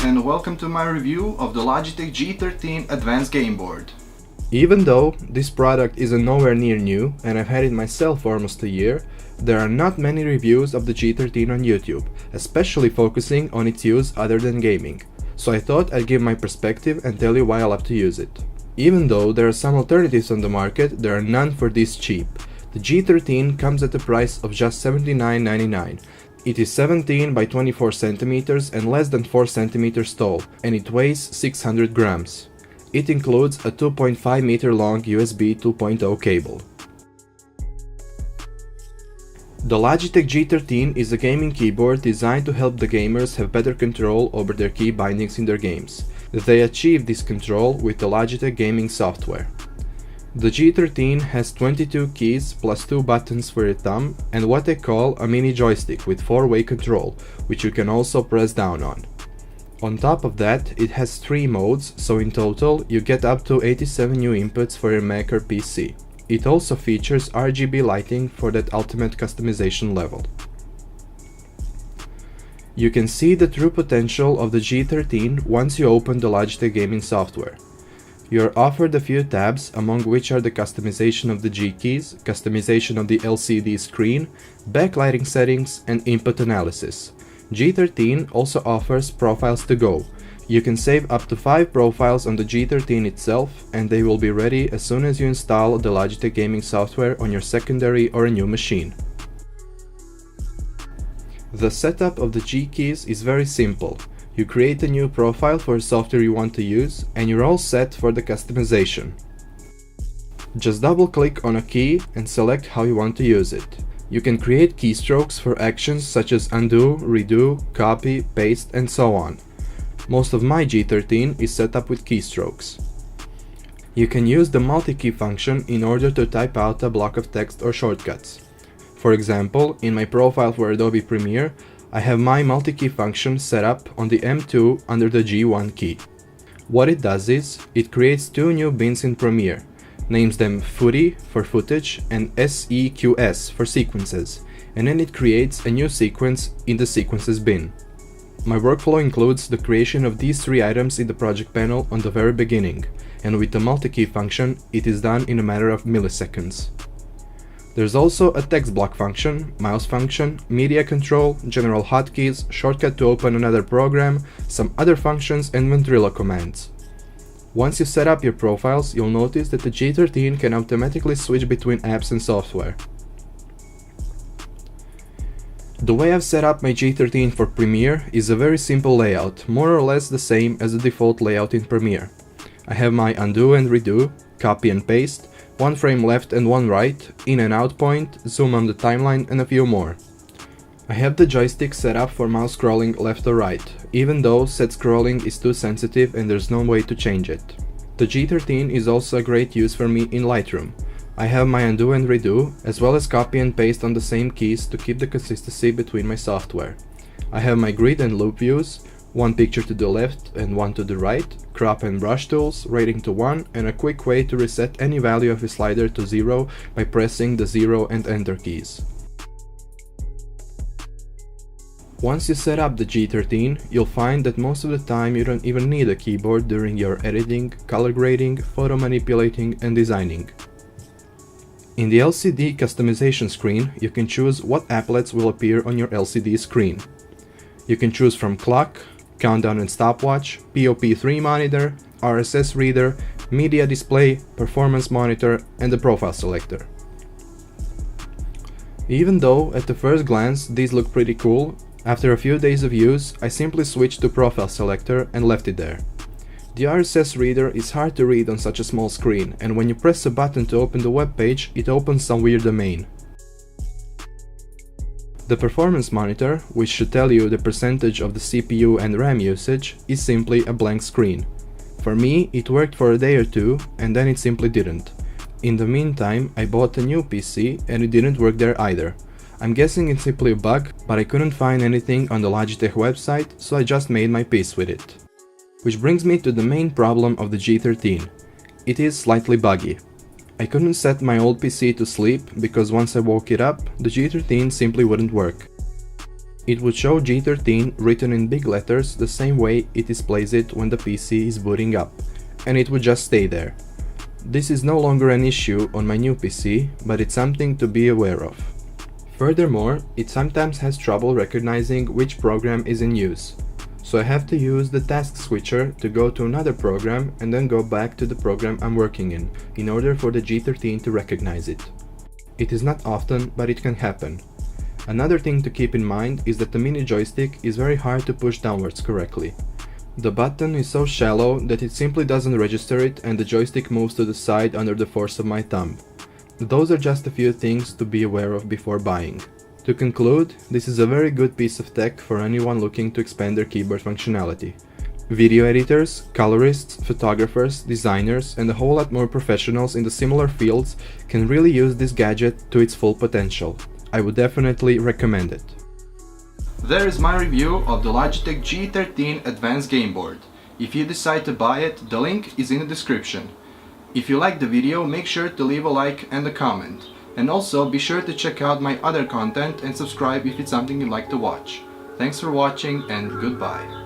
and welcome to my review of the Logitech G13 Advanced Game Board. Even though this product isn't nowhere near new and I've had it myself for almost a year, there are not many reviews of the G13 on YouTube, especially focusing on its use other than gaming. So I thought I'd give my perspective and tell you why I love to use it. Even though there are some alternatives on the market, there are none for this cheap. The G13 comes at a price of just $79.99. It is 17 by 24 centimeters and less than 4 centimeters tall, and it weighs 600 grams. It includes a 2.5 meter long USB 2.0 cable. The Logitech G13 is a gaming keyboard designed to help the gamers have better control over their key bindings in their games. They achieve this control with the Logitech gaming software. The G13 has 22 keys plus 2 buttons for your thumb and what they call a mini joystick with 4-way control, which you can also press down on. On top of that, it has 3 modes, so in total you get up to 87 new inputs for your Mac or PC. It also features RGB lighting for that ultimate customization level. You can see the true potential of the G13 once you open the Logitech gaming software. You are offered a few tabs, among which are the customization of the G keys, customization of the LCD screen, backlighting settings, and input analysis. G13 also offers profiles to go. You can save up to 5 profiles on the G13 itself, and they will be ready as soon as you install the Logitech gaming software on your secondary or a new machine. The setup of the G keys is very simple. You create a new profile for a software you want to use, and you're all set for the customization. Just double click on a key and select how you want to use it. You can create keystrokes for actions such as undo, redo, copy, paste, and so on. Most of my G13 is set up with keystrokes. You can use the multi-key function in order to type out a block of text or shortcuts. For example, in my profile for Adobe Premiere, I have my multi-key function set up on the M2 under the G1 key. What it does is, it creates 2 new bins in Premiere, names them Footy for footage and SEQS for sequences, and then it creates a new sequence in the sequences bin. My workflow includes the creation of these 3 items in the project panel on the very beginning, and with the multi-key function, it is done in a matter of milliseconds. There's also a text block function, mouse function, media control, general hotkeys, shortcut to open another program, some other functions, and ventrilo commands. Once you set up your profiles, you'll notice that the G13 can automatically switch between apps and software. The way I've set up my G13 for Premiere is a very simple layout, more or less the same as the default layout in Premiere. I have my undo and redo, copy and paste, 1 frame left and 1 right, in and out point, zoom on the timeline, and a few more. I have the joystick set up for mouse scrolling left or right, even though set scrolling is too sensitive and there's no way to change it. The G13 is also a great use for me in Lightroom. I have my undo and redo, as well as copy and paste on the same keys to keep the consistency between my software. I have my grid and loop views, 1 picture to the left and 1 to the right, crop and brush tools, rating to 1, and a quick way to reset any value of a slider to 0 by pressing the 0 and enter keys. Once you set up the G13, you'll find that most of the time you don't even need a keyboard during your editing, color grading, photo manipulating, and designing. In the LCD customization screen, you can choose what applets will appear on your LCD screen. You can choose from clock, countdown and stopwatch, POP3 monitor, RSS reader, media display, performance monitor, and the profile selector. Even though at the first glance these look pretty cool, after a few days of use I simply switched to profile selector and left it there. The RSS reader is hard to read on such a small screen, and when you press a button to open the web page, it opens some weird domain. The performance monitor, which should tell you the percentage of the CPU and RAM usage, is simply a blank screen. For me, it worked for a day or 2, and then it simply didn't. In the meantime, I bought a new PC and it didn't work there either. I'm guessing it's simply a bug, but I couldn't find anything on the Logitech website, so I just made my peace with it. Which brings me to the main problem of the G13. It is slightly buggy. I couldn't set my old PC to sleep because once I woke it up, the G13 simply wouldn't work. It would show G13 written in big letters the same way it displays it when the PC is booting up, and it would just stay there. This is no longer an issue on my new PC, but it's something to be aware of. Furthermore, it sometimes has trouble recognizing which program is in use, so I have to use the task switcher to go to another program and then go back to the program I'm working in order for the G13 to recognize it. It is not often, but it can happen. Another thing to keep in mind is that the mini joystick is very hard to push downwards correctly. The button is so shallow that it simply doesn't register it and the joystick moves to the side under the force of my thumb. Those are just a few things to be aware of before buying. To conclude, this is a very good piece of tech for anyone looking to expand their keyboard functionality. Video editors, colorists, photographers, designers, and a whole lot more professionals in the similar fields can really use this gadget to its full potential. I would definitely recommend it. There is my review of the Logitech G13 Advanced Game Board. If you decide to buy it, the link is in the description. If you like the video, make sure to leave a like and a comment. And also be sure to check out my other content and subscribe if it's something you'd like to watch. Thanks for watching and goodbye.